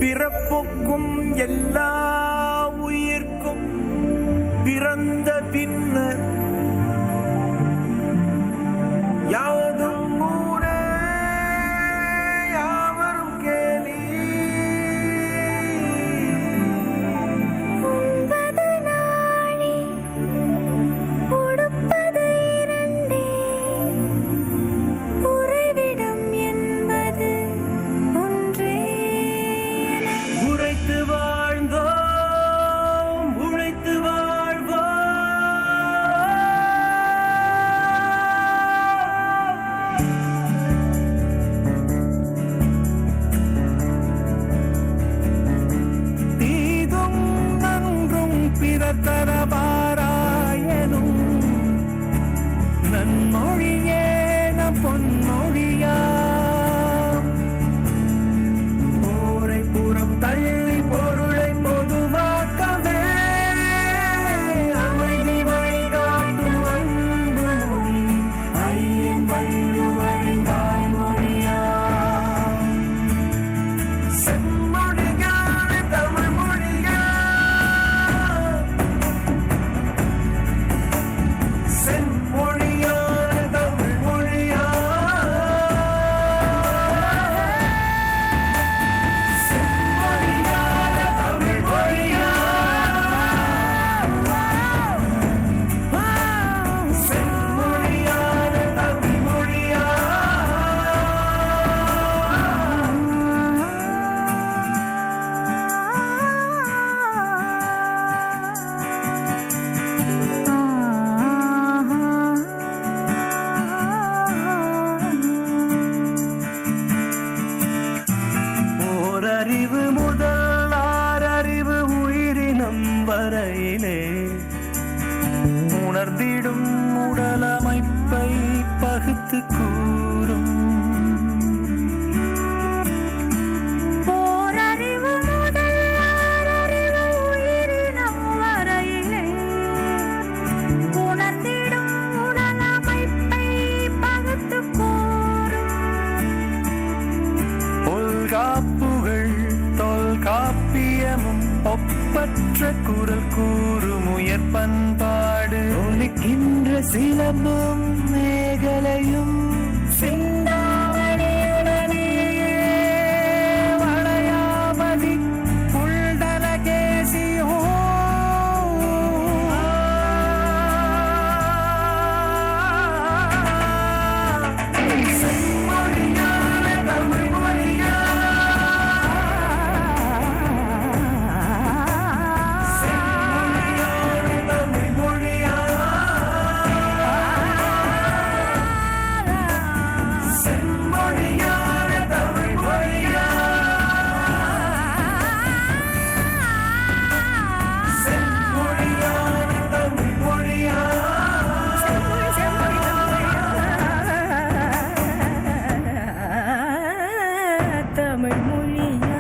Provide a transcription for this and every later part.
பிறப்புக்கும் எல்லா உயிர்க்கும் பிறந்த பின்னர் யாவதும் ஊரே யாவரும் கேலி. உண்பது நாழி உடுப்பது இரண்டே, உறைவிடம் என்பது ஒன்றே. உழைத்து வாழ்ந்தோம் உழைத்து வாழ்வோம். தீதும் நன்றும் பிறர் தரவாராயனும் நன்மொழியே நம் பொன்மொழியா. போரை புறம் தள்ளி பொருளை பொதுவாக்கவே அமைதி வழிகாட்டும் அன்பு மொழி ஐயன் வந்து வழிகாய் மொழியா. செம்மொழியான தமிழ் மொழியா, செம்மொழியான தமிழ் மொழியா, செம்மொழியான தமிழ் மொழியா, செம்மொழியான தமிழ் மொழியா. ஓரறிவு முதல் ஆறறிவு உயிரினம் வரையிலே உணர்ந்திடும் உடலமைப்பை பகுத்து கூறும். ஓரறிவு முதல் ஆறறிவு உயிரினம் வரையிலே உணர்ந்திடும் உடலமைப்பை பகுத்துக் கூறும். தொல்காப்புகள் தொல்காப்பியமும் ஒப்பற்ற குரல் கூறும் உயர் பண்பாடு. ஒலிக்கின்ற சிலம்பும் மேகலையும் சிந்தாமணியுடனே வளையாமதி புல்டலகேசியோ. செம்மொழியான தமிழ் மொழியா, செம்மொழியான தமிழ் மொழியா, செம்மொழியான தமிழ் மொழியா, செம்மொழியான தமிழ் மொழியா. தமிழ் மொழியா.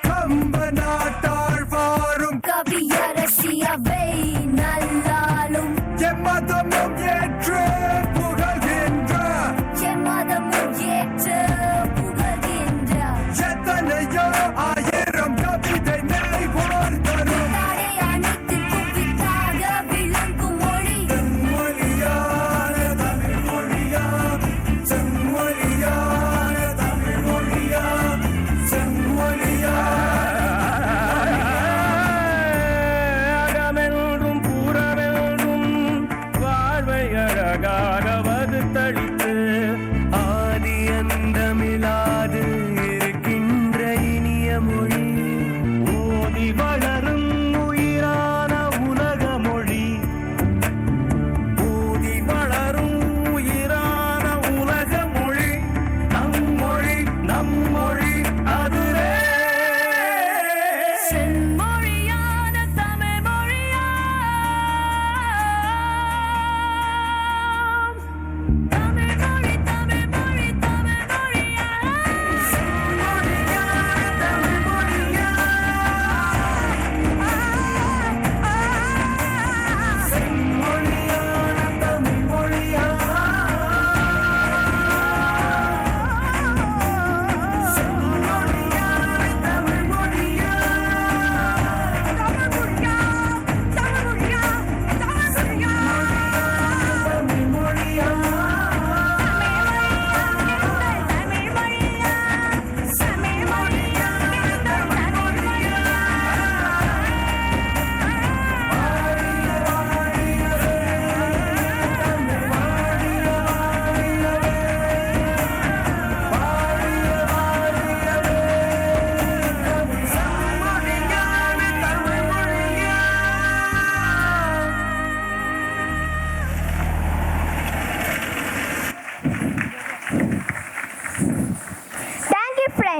கம்ப நாட்டாள் வாரும் கவியரசியவை நல்லாலும் எம்மதமும் ஏற்று புகழ்கின்ற என் மதமும் ஏற்று புகழ்கின்ற எத்தனையோ ஆயிரம் கவிதை நெய்வோர் தரும் தாரை அனைத்து குவித்தாக விளங்கும் மொழி. செம்மொழியான தமிழ் மொழியா, செம்மொழியான தமிழ் மொழியா, செம்மொழியா. அகமென்றும் புறமென்றும் வாழ்வை அழகாக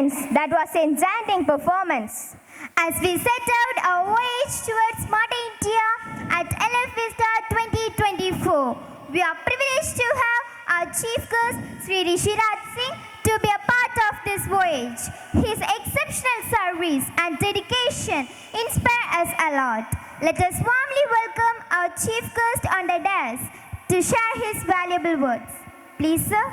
silence that was enchanting performance. As we set out our voyage towards Smart India at LF Vista 2024, we are privileged to have our chief guest, Sri Rishiraj Singh, to be a part of this voyage. His exceptional service and dedication inspire us a lot. Let us warmly welcome our chief guest on the dais to share his valuable words. Please, sir.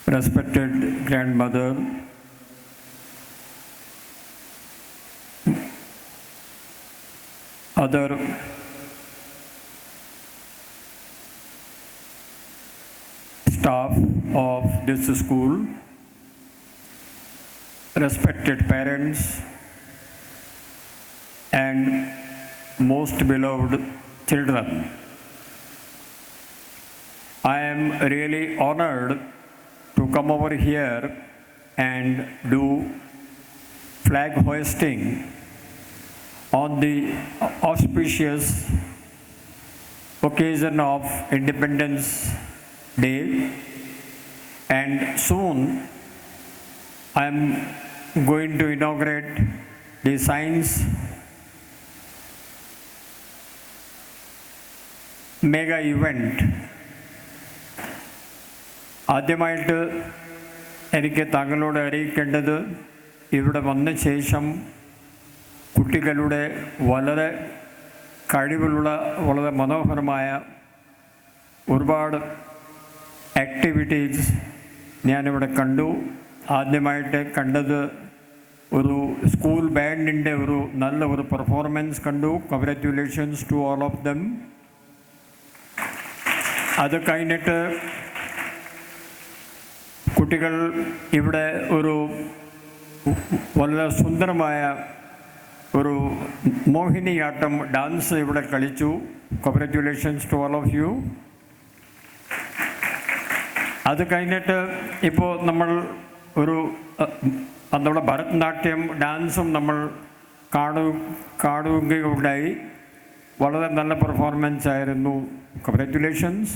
Respected grandmother, other staff of this school, respected parents, and most beloved children, I am really honored to come over here and do flag hoisting on the auspicious occasion of Independence Day, and soon I am going to inaugurate the science mega event. ആദ്യമായിട്ട് എനിക്ക് താങ്കളോട് അറിയിക്കേണ്ടത്, ഇവിടെ വന്ന ശേഷം കുട്ടികളുടെ വളരെ കഴിവുള്ള വളരെ മനോഹരമായ ഒരുപാട് ആക്ടിവിറ്റീസ് ഞാനിവിടെ കണ്ടു. ആദ്യമായിട്ട് കണ്ടത് ഒരു സ്കൂൾ ബാൻഡിൻ്റെ ഒരു നല്ല ഒരു പെർഫോമൻസ് കണ്ടു. Congratulations to all of them. അത് കഴിഞ്ഞിട്ട് കുട്ടികൾ ഇവിടെ ഒരു വളരെ സുന്ദരമായ ഒരു മോഹിനിയാട്ടം ഡാൻസ് ഇവിടെ കളിച്ചു. Congratulations to all of you. അത് കഴിഞ്ഞിട്ട് ഇപ്പോൾ നമ്മൾ ഒരു നമ്മുടെ ഭരതനാട്യം ഡാൻസും നമ്മൾ കാണുകയുണ്ടായി. വളരെ നല്ല പെർഫോമൻസ് ആയിരുന്നു. കൺഗ്രാറ്റുലേഷൻസ്.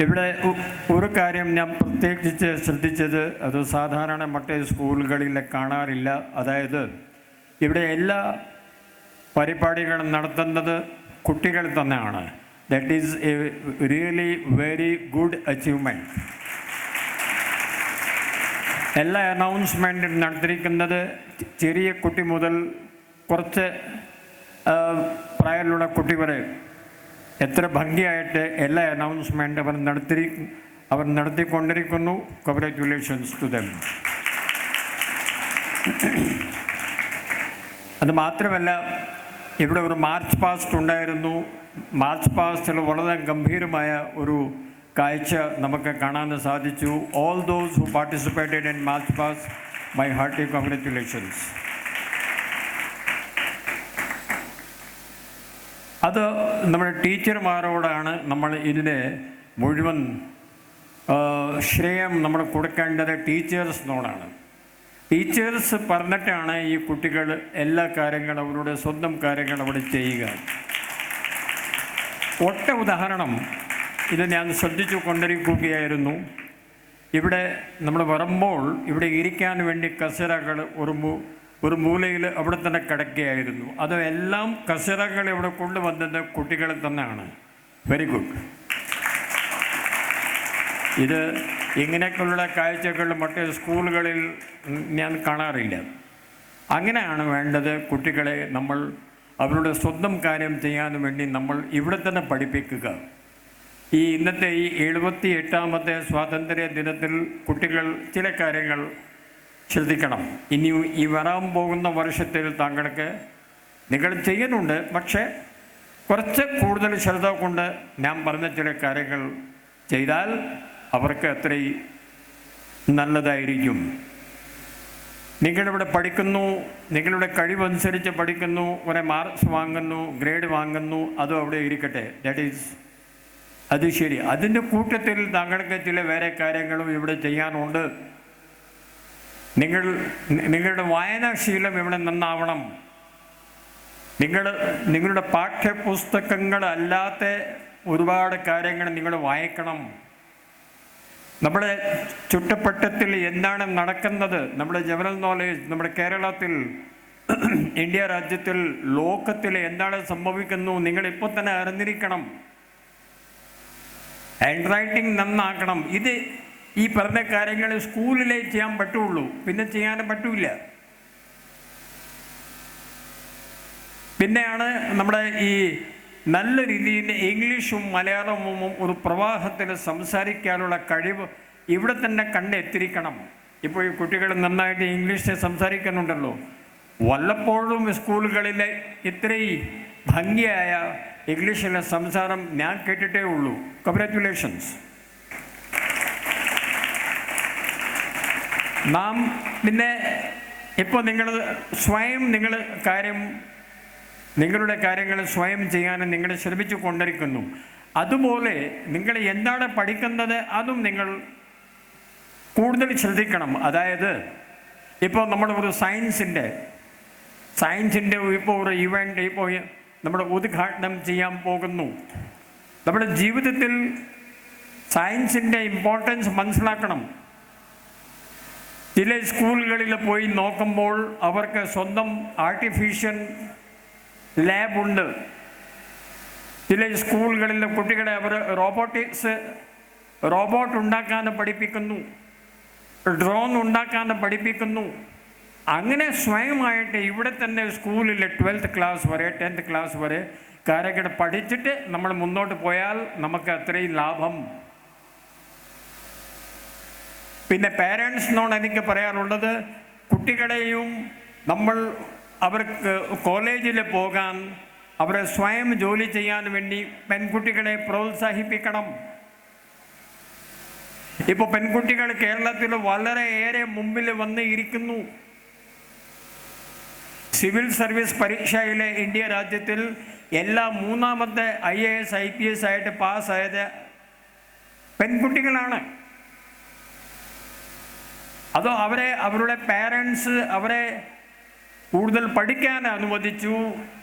ഇവിടെ ഒരു കാര്യം ഞാൻ പ്രത്യേകിച്ച് ശ്രദ്ധിച്ചത്, അത് സാധാരണ മറ്റേ സ്കൂളുകളിൽ കാണാറില്ല. അതായത് ഇവിടെ എല്ലാ പരിപാടികളും നടത്തുന്നത് കുട്ടികൾ തന്നെയാണ്. That is A really very good achievement. എല്ലാ അനൗൺസ്മെൻറ്റും നടത്തിയിരിക്കുന്നത് ചെറിയ കുട്ടി മുതൽ കുറച്ച് പ്രായമുള്ള കുട്ടി വരെ എത്ര ഭംഗിയായിട്ട് എല്ലാ അനൗൺസ്മെൻറ്റ് അവർ നടത്തിക്കൊണ്ടിരിക്കുന്നു. Congratulations to them. അത് മാത്രമല്ല, ഇവിടെ ഒരു മാർച്ച് പാസ്റ്റ് ഉണ്ടായിരുന്നു. മാർച്ച് പാസ്റ്റിൽ വളരെ ഗംഭീരമായ ഒരു കാഴ്ച നമുക്ക് കാണാൻ സാധിച്ചു. All those who participated in march past, my hearty congratulations. അത് നമ്മുടെ ടീച്ചർമാരോടാണ് നമ്മൾ ഇതിൻ്റെ മുഴുവൻ ശ്രേയം നമ്മൾ കൊടുക്കേണ്ടത് ടീച്ചേഴ്സിനോടാണ്. ടീച്ചേഴ്സ് പറഞ്ഞിട്ടാണ് ഈ കുട്ടികൾ എല്ലാ കാര്യങ്ങളും അവരുടെ സ്വന്തം കാര്യങ്ങൾ അവിടെ ചെയ്യുക. ഒറ്റ ഉദാഹരണം ഇത് ഞാൻ ശ്രദ്ധിച്ചു കൊണ്ടിരിക്കുകയായിരുന്നു. ഇവിടെ നമ്മൾ വരുമ്പോൾ ഇവിടെ ഇരിക്കാൻ വേണ്ടി കസേരകൾ ഒരു മൂലയിൽ അവിടെ തന്നെ കിടക്കുകയായിരുന്നു. അത് എല്ലാം കസേരകൾ ഇവിടെ കൊണ്ടുവന്നത് കുട്ടികൾ തന്നെയാണ്. Very good. ഇത് ഇങ്ങനെയൊക്കെയുള്ള കാഴ്ചകൾ മറ്റേ സ്കൂളുകളിൽ ഞാൻ കാണാറില്ല. അങ്ങനെയാണ് വേണ്ടത്. കുട്ടികളെ നമ്മൾ അവരുടെ സ്വന്തം കാര്യം ചെയ്യാൻ വേണ്ടി നമ്മൾ ഇവിടെ തന്നെ പഠിപ്പിക്കുക. ഈ ഇന്നത്തെ ഈ 78ാമത്തെ സ്വാതന്ത്ര്യ ദിനത്തിൽ കുട്ടികൾ ചില കാര്യങ്ങൾ ശ്രദ്ധിക്കണം. ഇനി ഈ വരാൻ പോകുന്ന വർഷത്തിൽ നിങ്ങൾ ചെയ്യുന്നുണ്ട്, പക്ഷേ കുറച്ച് കൂടുതൽ ശ്രദ്ധ കൊണ്ട് ഞാൻ പറഞ്ഞ ചില കാര്യങ്ങൾ ചെയ്താൽ അവർക്ക് അത്രയും നല്ലതായിരിക്കും. നിങ്ങളിവിടെ പഠിക്കുന്നു, നിങ്ങളുടെ കഴിവനുസരിച്ച് പഠിക്കുന്നു, കുറേ മാർക്സ് വാങ്ങുന്നു, ഗ്രേഡ് വാങ്ങുന്നു, അതും അവിടെ ഇരിക്കട്ടെ. അത് ശരി. അതിൻ്റെ കൂട്ടത്തിൽ താങ്കൾക്ക് ചില വേറെ കാര്യങ്ങളും ഇവിടെ ചെയ്യാനുണ്ട്. നിങ്ങളുടെ വായനാശീലം ഇവിടെ നന്നാവണം. നിങ്ങളുടെ പാഠ്യപുസ്തകങ്ങളല്ലാത്ത ഒരുപാട് കാര്യങ്ങൾ നിങ്ങൾ വായിക്കണം. നമ്മുടെ ചുറ്റുവട്ടത്തിൽ എന്താണ് നടക്കുന്നത്, നമ്മുടെ ജനറൽ നോളേജ്, നമ്മുടെ കേരളത്തിൽ, ഇന്ത്യ രാജ്യത്തിൽ, ലോകത്തിൽ എന്താണ് സംഭവിക്കുന്നു നിങ്ങളിപ്പോൾ തന്നെ അറിഞ്ഞിരിക്കണം. ഹാൻഡ് റൈറ്റിംഗ് നന്നാക്കണം. ഈ പറഞ്ഞ കാര്യങ്ങൾ സ്കൂളിലേ ചെയ്യാൻ പറ്റുള്ളൂ, പിന്നെ ചെയ്യാനും പറ്റില്ല. പിന്നെയാണ് നമ്മുടെ ഈ നല്ല രീതിയിൽ ഇംഗ്ലീഷും മലയാളവും ഒരു പ്രവാഹത്തിൽ സംസാരിക്കാനുള്ള കഴിവ് ഇവിടെ തന്നെ കണ്ടെത്തിരിക്കണം. ഇപ്പോൾ ഈ കുട്ടികൾ നന്നായിട്ട് ഇംഗ്ലീഷിൽ സംസാരിക്കുന്നുണ്ടല്ലോ. വല്ലപ്പോഴും സ്കൂളുകളിലെ ഇത്രയും ഭംഗിയായ ഇംഗ്ലീഷിലെ സംസാരം ഞാൻ കേട്ടിട്ടേ ഉള്ളൂ. കൺഗ്രാറ്റുലേഷൻസ്. നാം പിന്നെ ഇപ്പോൾ നിങ്ങളുടെ കാര്യങ്ങൾ സ്വയം ചെയ്യാനും നിങ്ങൾ ശ്രമിച്ചു കൊണ്ടിരിക്കുന്നു. അതുപോലെ നിങ്ങൾ എന്താണ് പഠിക്കുന്നത് അതും നിങ്ങൾ കൂടുതൽ ശ്രദ്ധിക്കണം. അതായത് ഇപ്പോൾ നമ്മൾ ഒരു സയൻസിൻ്റെ ഇപ്പോൾ ഒരു ഇവൻ്റ് ഇപ്പോൾ നമ്മൾ ഉദ്ഘാടനം ചെയ്യാൻ പോകുന്നു. നമ്മുടെ ജീവിതത്തിൽ സയൻസിൻ്റെ ഇമ്പോർട്ടൻസ് മനസ്സിലാക്കണം. ചില സ്കൂളുകളിൽ പോയി നോക്കുമ്പോൾ അവർക്ക് സ്വന്തം ആർട്ടിഫിഷ്യൽ ലാബുണ്ട്. ചില സ്കൂളുകളിൽ കുട്ടികളെ അവർ റോബോട്ട് ഉണ്ടാക്കാൻ പഠിപ്പിക്കുന്നു, ഡ്രോൺ ഉണ്ടാക്കാൻ പഠിപ്പിക്കുന്നു. അങ്ങനെ സ്വയമായിട്ട് ഇവിടെ തന്നെ സ്കൂളിൽ 12th ക്ലാസ് വരെ 10th ക്ലാസ് വരെ കാര്യങ്ങൾ പഠിച്ചിട്ട് നമ്മൾ മുന്നോട്ട് പോയാൽ നമുക്ക് അത്രയും ലാഭം. പിന്നെ പേരൻസിനോട് എനിക്ക് പറയാനുള്ളത്, കുട്ടികളെയും നമ്മൾ അവർക്ക് കോളേജിൽ പോകാൻ, അവരെ സ്വയം ജോലി ചെയ്യാൻ വേണ്ടി പെൺകുട്ടികളെ പ്രോത്സാഹിപ്പിക്കണം. ഇപ്പോൾ പെൺകുട്ടികൾ കേരളത്തിൽ വളരെയേറെ മുമ്പിൽ വന്ന് ഇരിക്കുന്നു. സിവിൽ സർവീസ് പരീക്ഷയിലെ ഇന്ത്യ രാജ്യത്തിൽ മൂന്നാമത്തെ IAS IPS ആയിട്ട് പാസ്സായത് പെൺകുട്ടികളാണ്. അതോ അവരുടെ പാരൻസ് അവരെ കൂടുതൽ പഠിക്കാൻ അനുവദിച്ചു.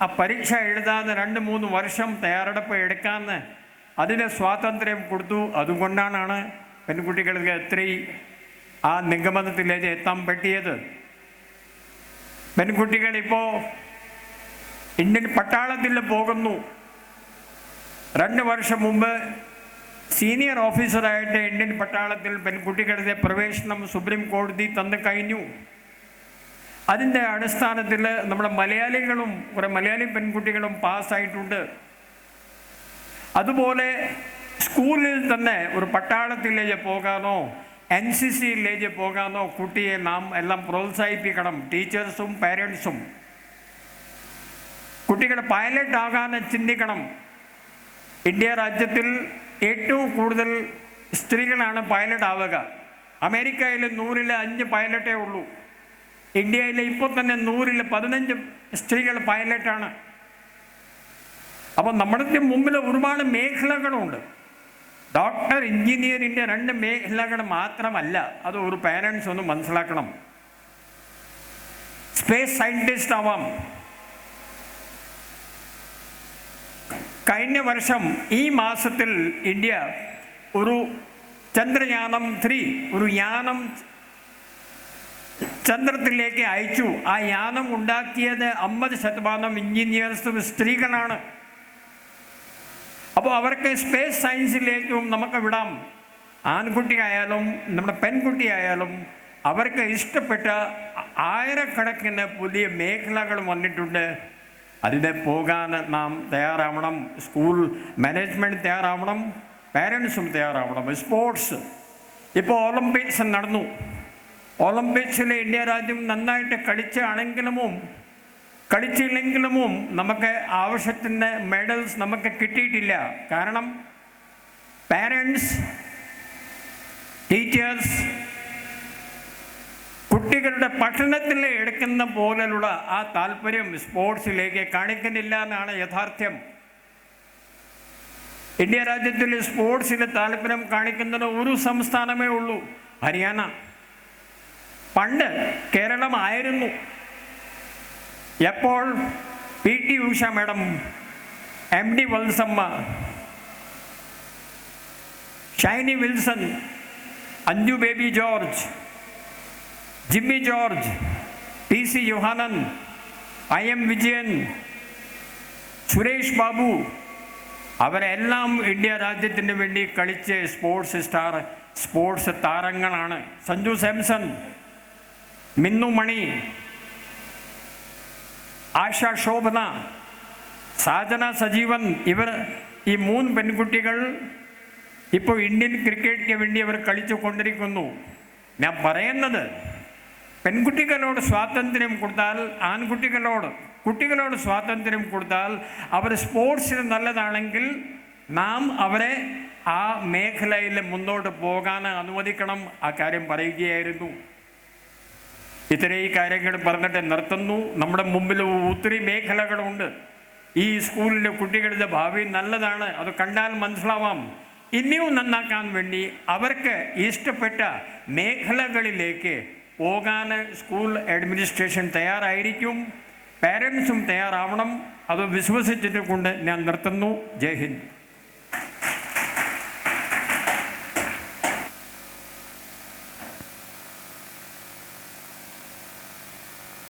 ആ പരീക്ഷ എഴുതാൻ 2-3 വർഷം തയ്യാറെടുപ്പ് എടുക്കാൻ അതിന് സ്വാതന്ത്ര്യം കൊടുത്തു. അതുകൊണ്ടാണ് പെൺകുട്ടികൾക്ക് ഇത്രയും ആ നിഗമനത്തിലേക്ക് എത്താൻ പറ്റിയത്. പെൺകുട്ടികൾ ഇപ്പോൾ ഇന്ത്യൻ പട്ടാളത്തിൽ പോകുന്നു. 2 വർഷം മുമ്പ് സീനിയർ ഓഫീസറായിട്ട് ഇന്ത്യൻ പട്ടാളത്തിൽ പെൺകുട്ടികളുടെ പ്രവേശനം സുപ്രീം കോടതി തന്നു കഴിഞ്ഞു. അതിൻ്റെ അടിസ്ഥാനത്തിൽ നമ്മുടെ കുറേ മലയാളി പെൺകുട്ടികളും പാസ്സായിട്ടുണ്ട്. അതുപോലെ സ്കൂളിൽ തന്നെ ഒരു പട്ടാളത്തിലേക്ക് പോകാനോ NCCയിലേക്ക് പോകാനോ കുട്ടിയെ നാം എല്ലാം പ്രോത്സാഹിപ്പിക്കണം. ടീച്ചേഴ്സും പാരൻസും കുട്ടികൾ പൈലറ്റ് ആകാൻ ചിന്തിക്കണം. ഇന്ത്യ രാജ്യത്തിൽ ഏറ്റവും കൂടുതൽ സ്ത്രീകളാണ് പൈലറ്റ് ആവുക. അമേരിക്കയിൽ 100-ൽ 5 പൈലറ്റേ ഉള്ളൂ. ഇന്ത്യയിൽ ഇപ്പോൾ തന്നെ 100-ൽ 15 സ്ത്രീകൾ പൈലറ്റാണ്. അപ്പോൾ നമ്മുടെ മുമ്പിൽ ഒരുപാട് മേഖലകളുണ്ട്. ഡോക്ടർ, എഞ്ചിനീയറിൻ്റെ 2 മേഖലകൾ മാത്രമല്ല. അത് ഒരു പാരൻസ് ഒന്ന് മനസ്സിലാക്കണം. സ്പേസ് സയൻറ്റിസ്റ്റ് ആവാം. കഴിഞ്ഞ വർഷം ഈ മാസത്തിൽ ഇന്ത്യ ഒരു ചന്ദ്രയാനം 3 ഒരു യാനം ചന്ദ്രത്തിലേക്ക് അയച്ചു. ആ യാനം ഉണ്ടാക്കിയത് 50% എഞ്ചിനീയേഴ്സും സ്ത്രീകളാണ്. അപ്പോൾ അവർക്ക് സ്പേസ് സയൻസിലേക്കും നമുക്ക് വിടാം. ആൺകുട്ടിയായാലും നമ്മുടെ പെൺകുട്ടിയായാലും അവർക്ക് ഇഷ്ടപ്പെട്ട ആയിരക്കണക്കിന് പുതിയ മേഖലകൾ വന്നിട്ടുണ്ട്. അതിന് പോകാൻ നാം തയ്യാറാവണം. സ്കൂൾ മാനേജ്മെൻറ്റ് തയ്യാറാവണം, പാരൻസും തയ്യാറാവണം. സ്പോർട്സ് ഇപ്പോൾ ഒളിമ്പിക്സ് നടന്നു. ഒളിമ്പിക്സിൽ ഇന്ത്യ രാജ്യം നന്നായിട്ട് കളിച്ചില്ലെങ്കിലും നമുക്ക് ആവശ്യത്തിന് മെഡൽസ് നമുക്ക് കിട്ടിയിട്ടില്ല. കാരണം പാരൻസ്, ടീച്ചേഴ്സ് കുട്ടികളുടെ പഠനത്തിൽ എടുക്കുന്ന പോലുള്ള ആ താല്പര്യം സ്പോർട്സിലേക്ക് കാണിക്കുന്നില്ല എന്നാണ് യാഥാർത്ഥ്യം. ഇന്ത്യ രാജ്യത്തിൽ സ്പോർട്സിൽ താല്പര്യം കാണിക്കുന്നത് ഒരു സംസ്ഥാനമേ ഉള്ളൂ, ഹരിയാന. പണ്ട് കേരളമായിരുന്നു. എപ്പോൾ PT Usha madam, MD Valsamma, Shiny Wilson, Anju baby George, Jimmy George, TC Yohannan, IM Vijayan, Suresh Babu, അവരെല്ലാം ഇന്ത്യ രാജ്യത്തിന് വേണ്ടി കളിച്ച് സ്പോർട്സ് താരങ്ങളാണ്. സഞ്ജു സാംസൺ, മിന്നു മണി, ആശ ശോഭന, സാധന സജീവൻ, ഈ 3 പെൺകുട്ടികൾ ഇപ്പോൾ ഇന്ത്യൻ ക്രിക്കറ്റിന് വേണ്ടി അവർ കളിച്ചു കൊണ്ടിരിക്കുന്നു. ഞാൻ പറയുന്നത്, പെൺകുട്ടികളോട് സ്വാതന്ത്ര്യം കൊടുത്താൽ, കുട്ടികളോട് സ്വാതന്ത്ര്യം കൊടുത്താൽ അവർ സ്പോർട്സിന് നല്ലതാണെങ്കിൽ നാം അവരെ ആ മേഖലയിൽ മുന്നോട്ട് പോകാൻ അനുവദിക്കണം. ആ കാര്യം പറയുകയായിരുന്നു. ഇത്രയും കാര്യങ്ങൾ പറഞ്ഞിട്ട് നിർത്തുന്നു. നമ്മുടെ മുമ്പിൽ ഒത്തിരി മേഖലകളുണ്ട്. ഈ സ്കൂളിലെ കുട്ടികളുടെ ഭാവി നല്ലതാണ്, അത് കണ്ടാൽ മനസ്സിലാവാം. ഇനിയും നന്നാക്കാൻ വേണ്ടി അവർക്ക് ഇഷ്ടപ്പെട്ട മേഖലകളിലേക്ക് പോകാൻ സ്കൂൾ അഡ്മിനിസ്ട്രേഷൻ തയ്യാറായിരിക്കും. പാരൻസും തയ്യാറാവണം. അത് വിശ്വസിച്ചിട്ട് കൊണ്ട് ഞാൻ നിർത്തുന്നു. ജയ് ഹിന്ദ്.